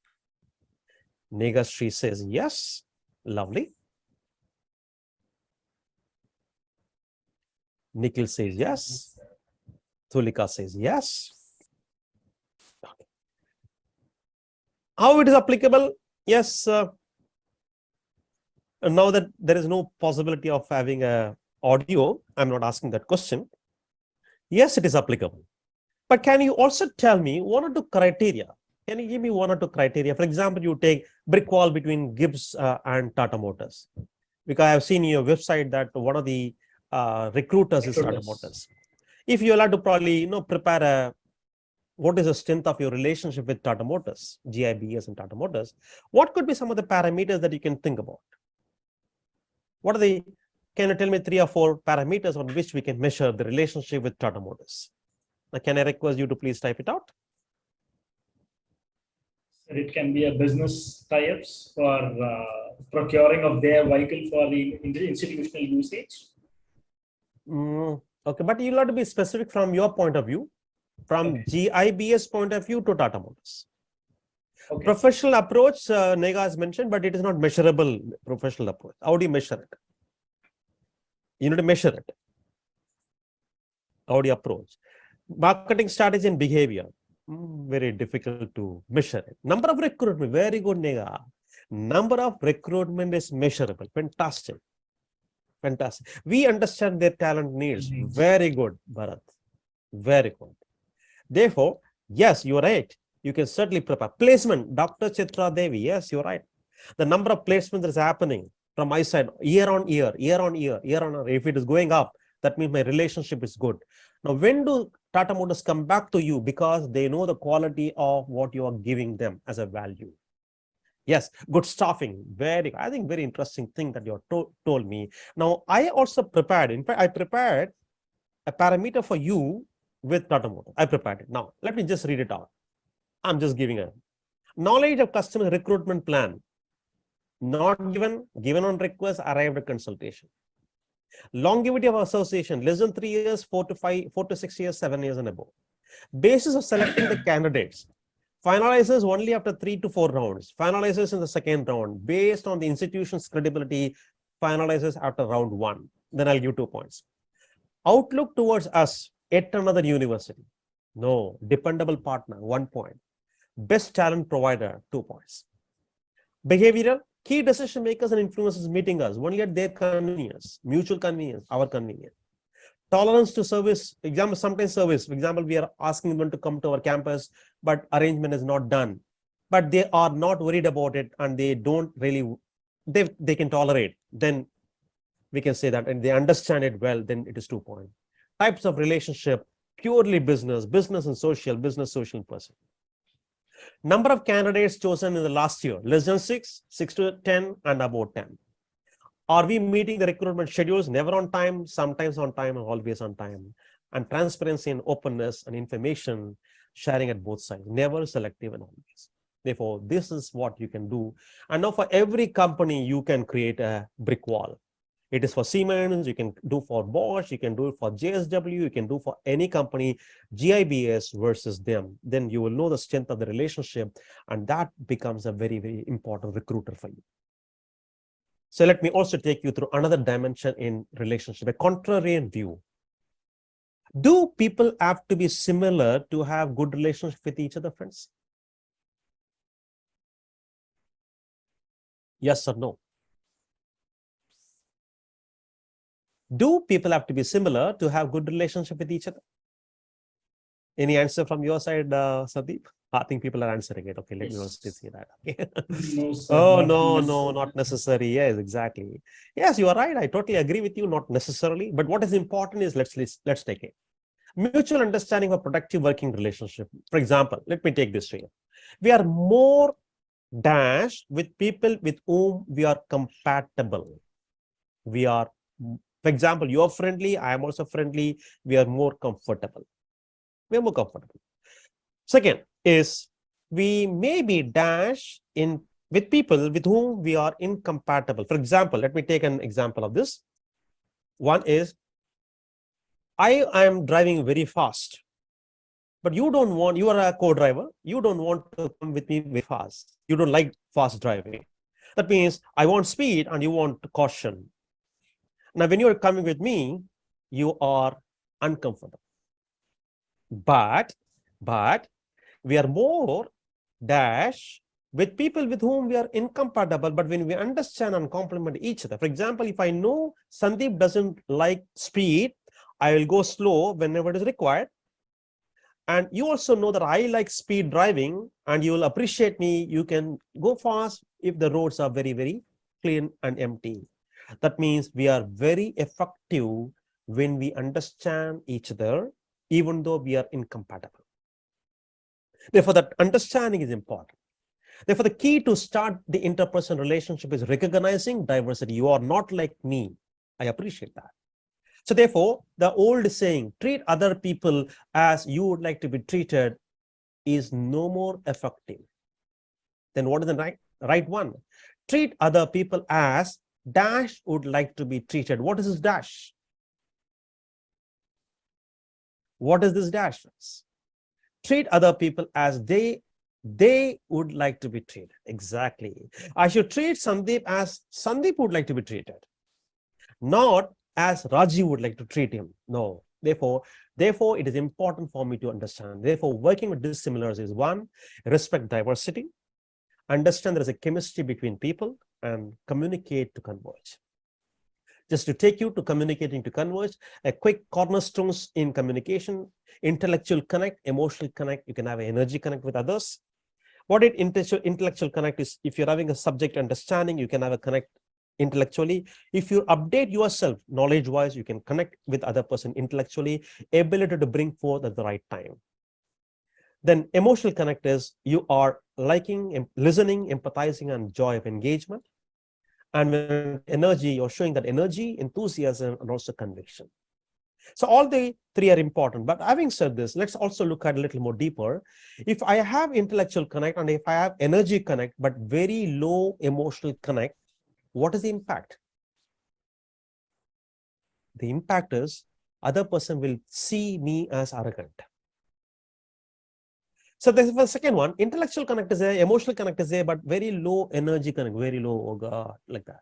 Negashri says yes. Lovely. Nikhil says yes. Tulika says yes. Okay. How it is applicable? Yes. Now that there is no possibility of having a audio, I'm not asking that question. Yes, it is applicable. But can you also tell me 1 or 2 criteria? Can you give me 1 or 2 criteria? For example, you take brick wall between GIBS and Tata Motors. Because I have seen in your website that one of the recruiters is Tata Motors. If you allowed to probably prepare what is the strength of your relationship with Tata Motors, GIBS and Tata Motors, what could be some of the parameters that you can think about? What are the, can you tell me 3 or 4 parameters on which we can measure the relationship with Tata Motors? Now, can I request you to please type it out? It can be a business tie-ups for procuring of their vehicle for the institutional usage. Okay, but you'll have to be specific from your point of view, from GIBS point of view to Tata Motors. Okay. Professional approach, Nega has mentioned, but it is not measurable professional approach. How do you measure it? You need to measure it. How do you approach? Marketing strategy and behavior, very difficult to measure it. Number of recruitment, very good, Nega. Number of recruitment is measurable. Fantastic. Fantastic. We understand their talent needs. Very good, Bharat. Very good. Therefore, yes, you're right. You can certainly prepare. Placement, Dr. Chitra Devi. Yes, you're right. The number of placements that is happening from my side, year on year, year on year, year on year. If it is going up, that means my relationship is good. Now, when do Tata Motors come back to you? Because they know the quality of what you are giving them as a value. Yes, good staffing. I think very interesting thing that you told me. Now, I also prepared, in fact, I prepared a parameter for you with Tata Motors. I prepared it. Now, let me just read it out. I'm just giving a knowledge of customer recruitment plan. Not given, given on request, arrived at consultation. Longevity of association, less than 3 years, 4 to 6 years, 7 years and above. Basis of selecting the candidates. Finalizes only after 3 to 4 rounds. Finalizes in the second round. Based on the institution's credibility, finalizes after round 1. Then I'll give 2 points. Outlook towards us, yet another university. No, dependable partner, 1 point. Best talent provider, 2 points. Behavioral, key decision makers and influencers meeting us only at their convenience, mutual convenience, our convenience. Tolerance to service, example, sometimes service. For example, we are asking them to come to our campus, but arrangement is not done. But they are not worried about it and they don't really, they can tolerate. Then we can say that, and they understand it well, then it is 2 points. Types of relationship, purely business, business and social, business, social, and personal. Number of candidates chosen in the last year, less than 6, 6 to 10, and about 10. Are we meeting the recruitment schedules? Never on time, sometimes on time, and always on time. And transparency and openness and information sharing at both sides, never selective and always. Therefore, this is what you can do. And now for every company, you can create a brick wall. It is for Siemens, you can do for Bosch, you can do it for JSW, you can do for any company, GIBS versus them. Then you will know the strength of the relationship, and that becomes a very, very important recruiter for you. So let me also take you through another dimension in relationship, a contrarian view. Do people have to be similar to have good relationship with each other, friends? Yes or no? Do people have to be similar to have good relationship with each other? Any answer from your side, Sandeep? I think people are answering it. Okay, let me also see that. Okay. No, sir, oh, not no, not necessary. Yes, exactly. Yes, you are right. I totally agree with you. Not necessarily. But what is important is let's take it. Mutual understanding of productive working relationship. For example, let me take this here. We are more dash with people with whom we are compatible. We are, for example, you are friendly, I am also friendly, we are more comfortable. We are more comfortable. Second is we may be dash in with people with whom we are incompatible. For example, let me take an example of this. One is I am driving very fast, but you don't want, you are a co-driver, you don't want to come with me very fast. You don't like fast driving. That means I want speed and you want caution. Now, when you are coming with me, you are uncomfortable. But we are more dash with people with whom we are incompatible, but when we understand and complement each other. For example, if I know Sandeep doesn't like speed, I will go slow whenever it is required. And you also know that I like speed driving and you will appreciate me. You can go fast if the roads are very, very clean and empty. That means we are very effective when we understand each other, even though we are incompatible. Therefore, that understanding is important. Therefore, the key to start the interpersonal relationship is recognizing diversity. You are not like me. I appreciate that. So therefore, the old saying, treat other people as you would like to be treated, is no more effective. Then what is the right one? Treat other people as dash would like to be treated. What is this dash? What is this dash? Treat other people as they would like to be treated. Exactly. I should treat Sandeep as Sandeep would like to be treated, not as Rajeev would like to treat him. No. Therefore, it is important for me to understand. Therefore, working with dissimilars is one, respect diversity, understand there is a chemistry between people, and communicate to converge. Just to take you to communicating to converge, a quick cornerstones in communication: intellectual connect, emotional connect. You can have an energy connect with others. What it intellectual connect is, if you're having a subject understanding, you can have a connect intellectually. If you update yourself knowledge-wise, you can connect with other person intellectually, ability to bring forth at the right time. Then emotional connect is you are liking, listening, empathizing, and joy of engagement. And when energy, you're showing that energy, enthusiasm, and also conviction. So all the three are important. But having said this, let's also look at a little more deeper. If I have intellectual connect and if I have energy connect, but very low emotional connect, what is the impact? The impact is other person will see me as arrogant. So this is the second one. Intellectual connect is there, emotional connect is there, but very low energy connect, very low, oh God, like that.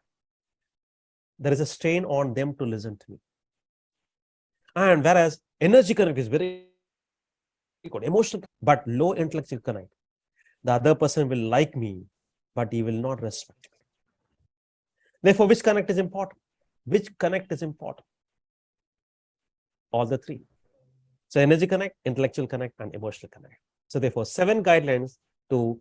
There is a strain on them to listen to me. And whereas energy connect is very good, emotional, but low intellectual connect. The other person will like me, but he will not respect me. Therefore, which connect is important? Which connect is important? All the three. So energy connect, intellectual connect, and emotional connect. So therefore, 7 guidelines to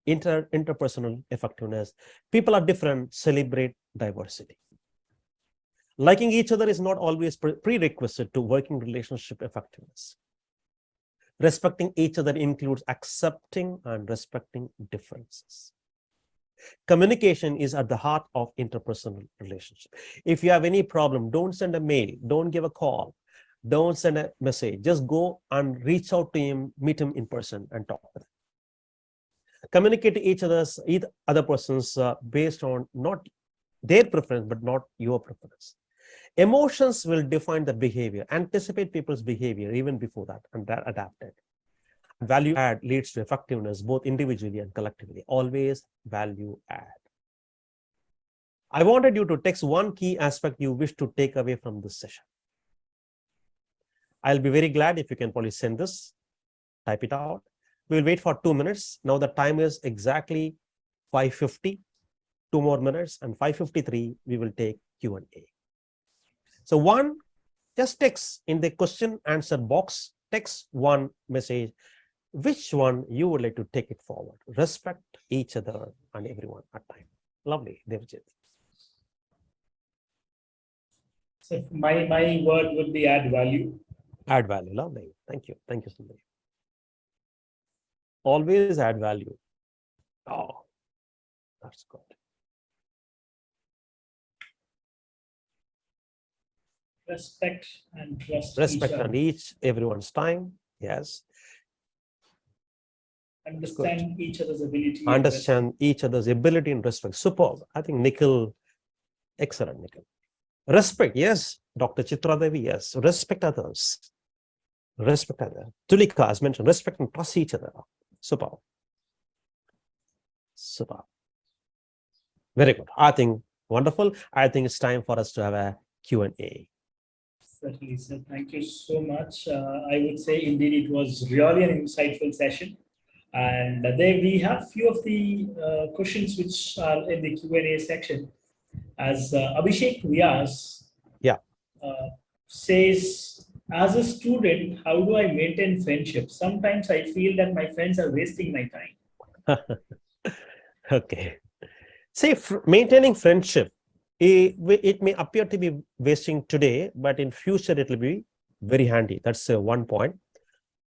interpersonal effectiveness. People are different, celebrate diversity. Liking each other is not always prerequisite to working relationship effectiveness. Respecting each other includes accepting and respecting differences. Communication is at the heart of interpersonal relationship. If you have any problem, don't send a mail, don't give a call, don't send a message. Just go and reach out to him, meet him in person and talk with him. Communicate to each other persons based on not their preference, but not your preference. Emotions will define the behavior, anticipate people's behavior even before that, and adapt it. Value add leads to effectiveness, both individually and collectively. Always value add. I wanted you to text one key aspect you wish to take away from this session. I'll be very glad if you can probably send this, type it out. We'll wait for 2 minutes. Now the time is exactly 5:50, 2 more minutes, and 5:53, we will take Q&A. So one, just text in the question answer box, text one message, which one you would like to take it forward. Respect each other and everyone at time. Lovely, Devjit. So my word would be add value. Add value, lovely. Thank you. Thank you, Sundari. Always add value. Oh, that's good. Respect and trust. Respect and everyone's time. Yes. Understand each other's ability. Understand each other's ability and respect. Superb. I think Nikhil, excellent, Nikhil. Respect, yes. Dr. Chitra Devi, yes. Respect others. Respect others. Tulika, as mentioned, respect and trust each other. Superb. Superb. Very good. I think wonderful. I think it's time for us to have a Q&A. Certainly, sir. Thank you so much. I would say indeed it was really an insightful session. And there we have few of the questions which are in the Q&A section. As Abhishek Vyas says, as a student, how do I maintain friendship? Sometimes I feel that my friends are wasting my time. Okay. See, maintaining friendship, it may appear to be wasting today, but in future it will be very handy. That's one point.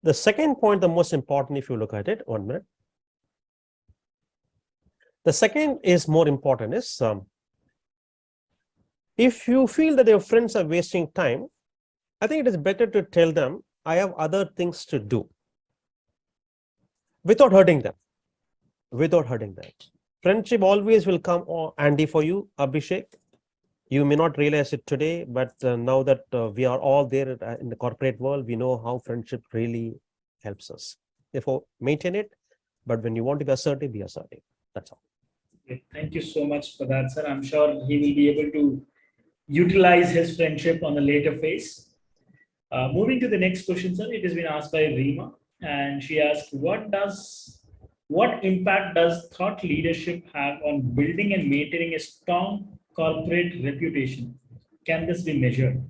The second point, the most important, if you look at it, 1 minute. The second is more important is, if you feel that your friends are wasting time, I think it is better to tell them, I have other things to do, without hurting them. Without hurting them. Friendship always will come handy for you, Abhishek. You may not realize it today, but now that we are all there in the corporate world, we know how friendship really helps us. Therefore, maintain it. But when you want to be assertive, be assertive. That's all. Okay, thank you so much for that, sir. I'm sure he will be able to utilize his friendship on a later phase. Moving to the next question, sir. It has been asked by Reema, and she asked, what does What impact does thought leadership have on building and maintaining a strong corporate reputation? Can this be measured?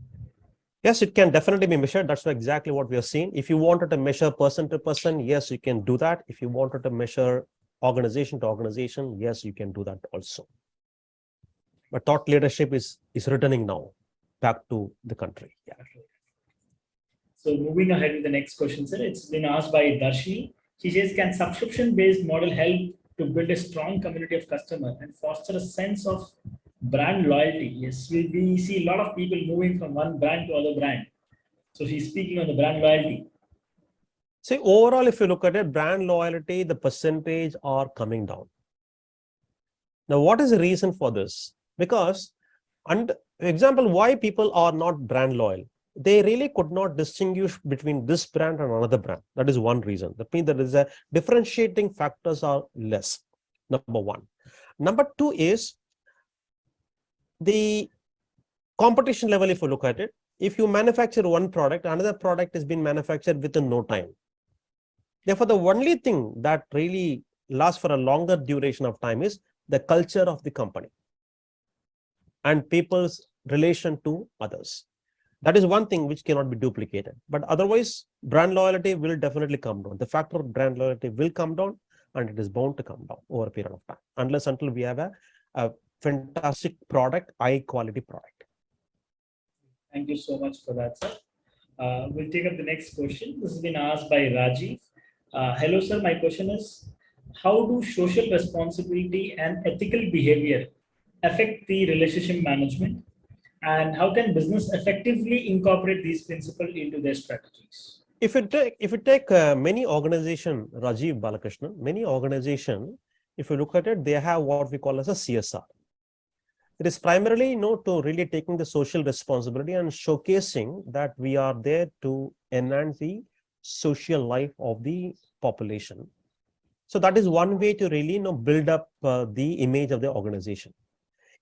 Yes, it can definitely be measured. That's exactly what we are seeing. If you wanted to measure person to person, yes, you can do that. If you wanted to measure organization to organization, yes, you can do that also. But thought leadership is returning now back to the country. Yeah. So moving ahead with the next question, sir, it's been asked by Darshini. She says, can subscription-based model help to build a strong community of customer and foster a sense of brand loyalty? Yes, we see a lot of people moving from one brand to other brand. So she's speaking on the brand loyalty. See, overall, if you look at it, brand loyalty, the percentage are coming down. Now, what is the reason for this? Because, and example, why people are not brand loyal? They really could not distinguish between this brand and another brand. That is one reason. That means there is a differentiating factors are less. Number one. Number two is the competition level. If you look at it, if you manufacture one product, another product has been manufactured within no time. Therefore, the only thing that really lasts for a longer duration of time is the culture of the company and people's relation to others. That is one thing which cannot be duplicated. But otherwise, brand loyalty will definitely come down. The factor of brand loyalty will come down, and it is bound to come down over a period of time, unless until we have a fantastic product, high quality product. Thank you so much for that, sir. We'll take up the next question. This has been asked by Rajeev. Hello, sir. My question is, how do social responsibility and ethical behavior affect the relationship management? And how can business effectively incorporate these principles into their strategies? If you take many organization, Rajeev Balakrishnan, many organization, if you look at it, they have what we call as a CSR. It is primarily to really taking the social responsibility and showcasing that we are there to enhance the social life of the population. So that is one way to really build up the image of the organization.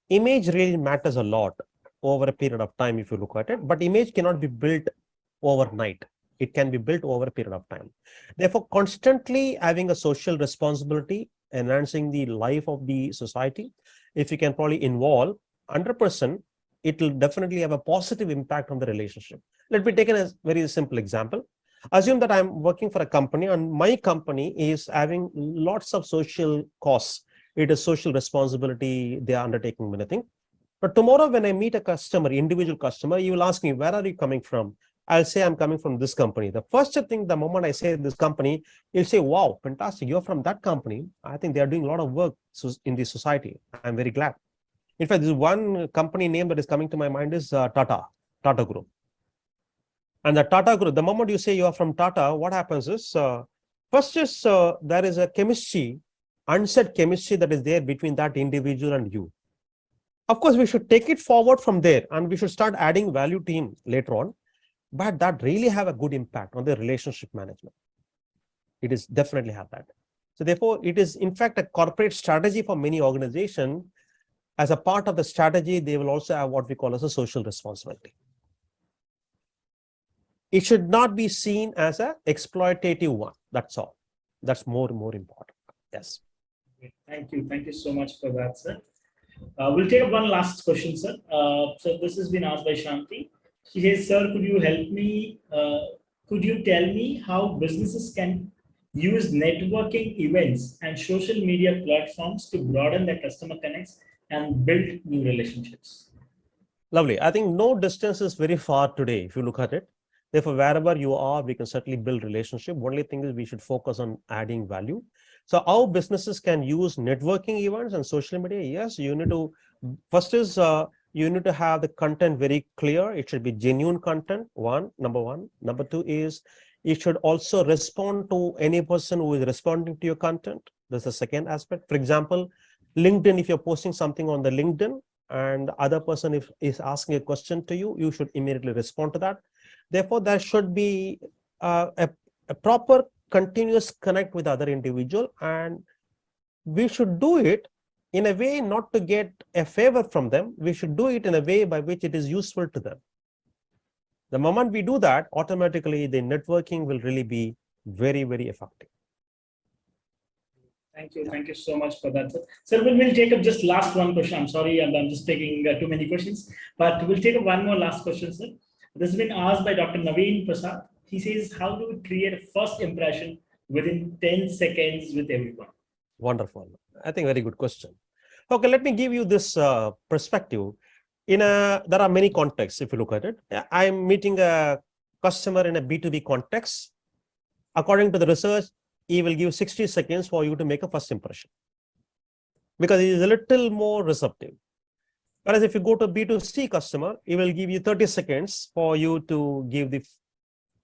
Image really matters a lot over a period of time if you look at it, but image cannot be built overnight. It can be built over a period of time. Therefore, constantly having a social responsibility, enhancing the life of the society, if you can probably involve 100%, it will definitely have a positive impact on the relationship. Let me take a very simple example. Assume that I'm working for a company and my company is having lots of social costs. It is social responsibility. They are undertaking many things. But tomorrow when I meet a customer, individual customer, you will ask me, where are you coming from? I'll say, I'm coming from this company. The first thing, the moment I say this company, you'll say, wow, fantastic. You're from that company. I think they are doing a lot of work in the society. I'm very glad. In fact, this one company name that is coming to my mind is Tata Group. And the Tata Group, the moment you say you are from Tata, what happens is, first is there is a chemistry, unsaid chemistry that is there between that individual and you. Of course, we should take it forward from there and we should start adding value to him later on. But that really have a good impact on the relationship management. It is definitely have that. So therefore, it is in fact a corporate strategy for many organizations. As a part of the strategy, they will also have what we call as a social responsibility. It should not be seen as an exploitative one. That's all. That's more important. Yes. Thank you. Thank you so much for that, sir. We'll take one last question, sir. So this has been asked by Shanti. She says, sir, could you help me? Could you tell me how businesses can use networking events and social media platforms to broaden their customer connects and build new relationships? Lovely. I think no distance is very far today, if you look at it. Therefore, wherever you are, we can certainly build relationship. Only thing is we should focus on adding value. So how businesses can use networking events and social media? Yes, you need to, first is you need to have the content very clear. It should be genuine content, number one. Number two is it should also respond to any person who is responding to your content. That's the second aspect. For example, LinkedIn, if you're posting something on the LinkedIn and the other person is asking a question to you, you should immediately respond to that. Therefore, there should be a proper continuous connect with other individual, and we should do it in a way not to get a favor from them. We should do it in a way by which it is useful to them. The moment we do that, automatically the networking will really be very, very effective. Thank you. Thank you so much for that, sir. Sir, we'll take up just last one question. I'm sorry, I'm just taking too many questions, but we'll take up one more last question, sir. This has been asked by Dr. Naveen Prasad. He says, how do we create a first impression within 10 seconds with everyone? Wonderful. I think very good question. Okay, let me give you this perspective. There are many contexts if you look at it. I'm meeting a customer in a B2B context. According to the research, he will give 60 seconds for you to make a first impression because he is a little more receptive. Whereas if you go to B2C customer, he will give you 30 seconds for you to give the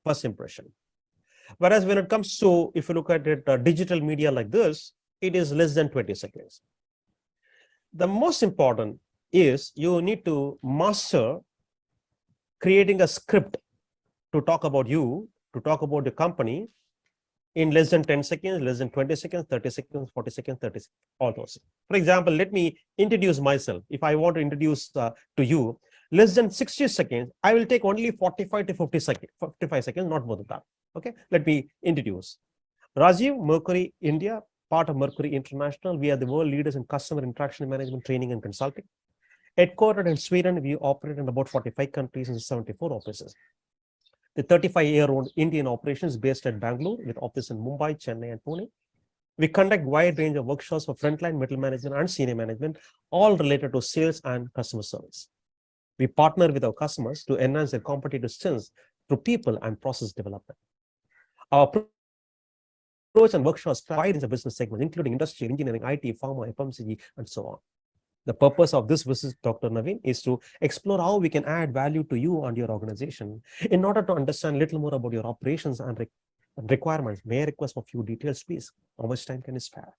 first impression. Whereas when it comes to, if you look at it, digital media like this, it is less than 20 seconds. The most important is you need to master creating a script to talk about you, to talk about the company in less than 10 seconds, less than 20 seconds, 30 seconds, 40 seconds, 30 seconds, all those. For example, let me introduce myself. If I want to introduce to you, less than 60 seconds, I will take only 45 to 55 seconds, not more than that. Okay, let me introduce. Rajeev, Mercuri India, part of Mercuri International. We are the world leaders in customer interaction management, training and consulting. Headquartered in Sweden, we operate in about 45 countries and 74 offices. The 35-year-old Indian operations based at Bangalore with office in Mumbai, Chennai, and Pune. We conduct wide range of workshops for frontline, middle management, and senior management, all related to sales and customer service. We partner with our customers to enhance their competitive strengths through people and process development. Our approach and workshops provide in the business segments, including industry, engineering, IT, pharma, FMCG, and so on. The purpose of this visit, Dr. Naveen, is to explore how we can add value to you and your organization in order to understand a little more about your operations and requirements. May I request for a few details, please? How much time can you spare?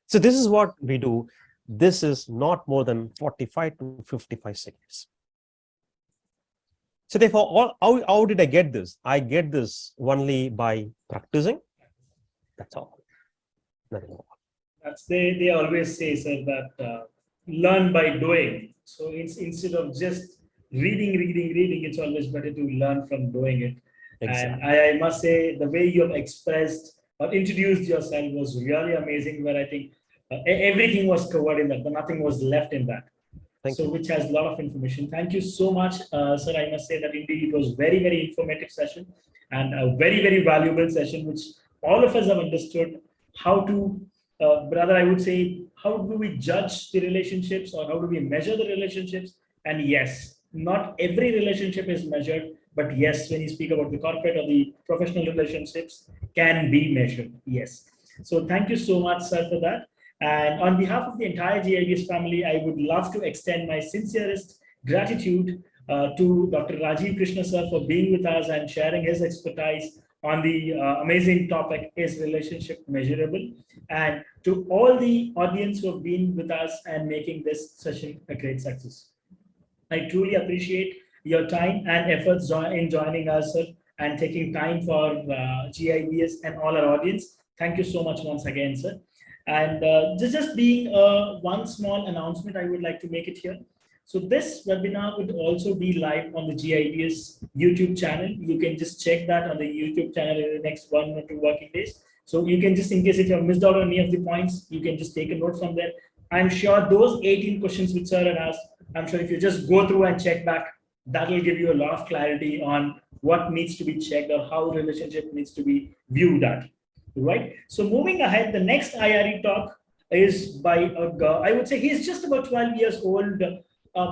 So this is what we do. This is not more than 45 to 55 seconds. So therefore, how did I get this? I get this only by practicing. That's all. Nothing more. They always say, sir, that learn by doing. So it's instead of just reading, it's always better to learn from doing it. Exactly. And I must say, the way you have expressed or introduced yourself was really amazing, where I think everything was covered in that, but nothing was left in that. Thank you. Which has a lot of information. Thank you so much, sir. I must say that indeed it was very, very informative session and a very, very valuable session, which all of us have understood how to, rather I would say, how do we judge the relationships or how do we measure the relationships? And yes, not every relationship is measured, but yes, when you speak about the corporate or the professional relationships can be measured. Yes. So thank you so much, sir, for that. And on behalf of the entire GIBS family, I would love to extend my sincerest gratitude to Dr. Rajeev Krishnaswamy for being with us and sharing his expertise on the amazing topic, is relationship measurable? And to all the audience who have been with us and making this session a great success. I truly appreciate your time and efforts in joining us, sir, and taking time for GIBS and all our audience. Thank you so much once again, sir. And just being one small announcement, I would like to make it here. So this webinar would also be live on the GIBS YouTube channel. You can just check that on the YouTube channel in the next 1 or 2 working days. So you can just, in case if you have missed out on any of the points, you can just take a note from there. I'm sure those 18 questions which sir had asked, I'm sure if you just go through and check back, that will give you a lot of clarity on what needs to be checked or how relationship needs to be viewed at. Right. So moving ahead, the next IRE talk is by I would say he's just about 12 years old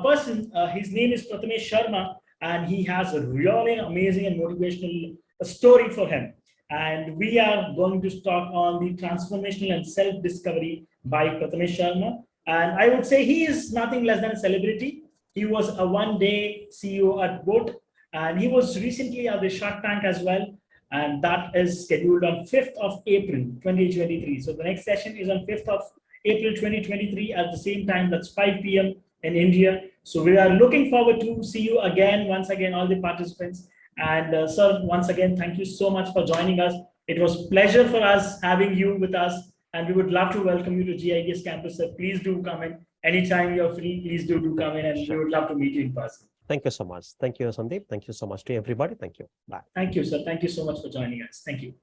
person. His name is Prathamesh Sharma, and he has a really amazing and motivational story for him. And we are going to talk on the transformational and self-discovery by Prathamesh Sharma. And I would say he is nothing less than a celebrity. He was a one-day CEO at Boat, and he was recently at the Shark Tank as well. And that is scheduled on 5th of April, 2023. So the next session is on 5th of April, 2023 at the same time, that's 5 p.m. in India. So we are looking forward to see you again, once again, all the participants. And sir, once again, thank you so much for joining us. It was a pleasure for us having you with us, and we would love to welcome you to GIBS campus. Sir, please do come in. Anytime you're free, please do come in, and we would love to meet you in person. Thank you so much. Thank you, Sandeep. Thank you so much to everybody. Thank you. Bye. Thank you, sir. Thank you so much for joining us. Thank you.